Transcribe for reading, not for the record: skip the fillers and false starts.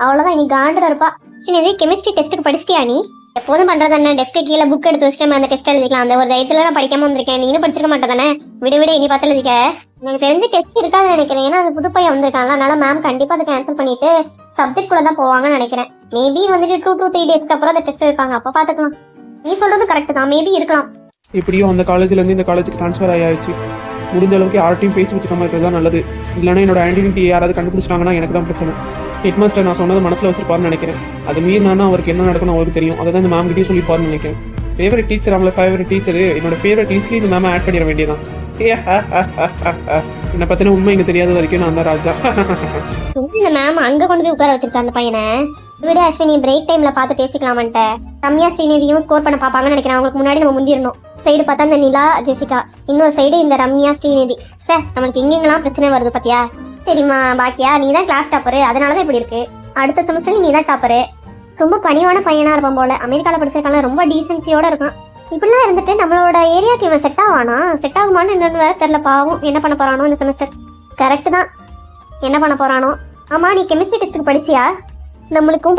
அவ்வளவுதான் நீ காண்டா இருப்பா. ஸ்ரீநிதி கெமிஸ்ட்ரி டெஸ்ட்டுக்கு படிச்சிட்டியா நீ? எப்போதும் பண்றது என்ன, டெஸ்க்கு கீழே புக் எடுத்து வச்சுட்டு நம்ம அந்த டெஸ்ட் எழுதிக்கலாம். அந்த ஒரு தைரியத்துல நான் படிக்காம வந்திருக்கேன். நீ இன்னும் படிச்சிருக்க மாட்டேதானே? விடு விடு, இனி பார்த்து எழுதிக்க. எனக்கு தெரிஞ்ச டெஸ்ட் இருக்காது நினைக்கிறேன். ஏன்னா அது புது பையன் வந்திருக்காங்க. அதனால மேம் கண்டிப்பா அதை கேன்சல் பண்ணிட்டு சப்ஜெக்ட் குள்ள தான் போவாங்கன்னு நினைக்கிறேன். மேபி வந்துட்டு 2 to 3 டேஸ்க்கு அப்புறம் அந்த டெஸ்ட் வைப்பாங்க. அப்ப பாத்துக்கலாம். நீ சொல்றது கரெக்ட் தான், மேபி இருக்கலாம். எப்படியோ அந்த காலேஜ்ல இருந்து இந்த காலேஜுக்கு ட்ரான்ஸ்ஃபர் ஆயாச்சு. முடிஞ்ச அளவுக்கு யார்ட்டையும் பேசி வச்சுக்காம இருக்கிறது தான் நல்லது. இல்லைன்னா என்னோட ஐடென்டிட்டி யாராவது கண்டுபிடிச்சிட்டாங்கன்னா எனக்கு தான் பிரச்சனை. ஹெட் மாஸ்டர் நான் சொன்னது மனசில் வச்சிருப்பாருன்னு நினைக்கிறேன். அது மீறினா அவருக்கு என்ன நடக்கணும் அவருக்கு தெரியும். அதை தான் இந்த மேம் கிட்டே சொல்லிப்பாருன்னு நினைக்கிறேன். ஃபேவரட் டீச்சர், அவங்கள ஃபேவரட் டீச்சர், என்னோட ஃபேவரட் டீச்சர் இந்த மேம் ஆட் பண்ணிட வேண்டியதான். என்னை பற்றின உண்மை இங்கே தெரியாத வரைக்கும் நான் தான் ராஜா. இந்த மேம் அங்க கொண்டு போய் உட்கார வச்சிருச்சா அந்த பையனை? விட அஸ்வினி, பிரேக் டைம்ல பார்த்து பேசிக்கலாமன்ட்ட. ரம்யா ஸ்ரீநிதியும் ஸ்கோர் பண்ண பாப்பாங்கன்னு நினைக்கிறேன். அவங்களுக்கு முன்னாடி நம்ம முந்திரணும். சைடு பார்த்தா இந்த நிலா ஜெசிகா, இன்னொரு சைடு இந்த ரம்யா ஸ்ரீநிதி. சார் நம்மளுக்கு எங்கெங்கெல்லாம் பிரச்சனை வருது பாத்தியா? சரிம்மா பாக்கியா, நீ தான் கிளாஸ் டாப்பரு, அதனாலதான் இப்படி இருக்கு. அடுத்த செமஸ்டர் நீ தான் டாப்பரு. ரொம்ப பணிவான பையனா இருப்பான் போல. அமெரிக்கால படிச்சிருக்காங்க, ரொம்ப டீசென்சியோட இருக்கான். இப்படிலாம் இருந்துட்டு நம்மளோட ஏரியாவுக்கு இவன் செட் ஆவானா? செட் ஆகுமான்னு என்னன்னு வேற தெரியல. பாவம், என்ன பண்ண போறானோ இந்த செமஸ்டர். கரெக்ட் தான், என்ன பண்ண போறானோ. ஆமா, நீ கெமிஸ்ட்ரி டெஸ்ட்டுக்கு படிச்சியா? நம்மளுக்கும்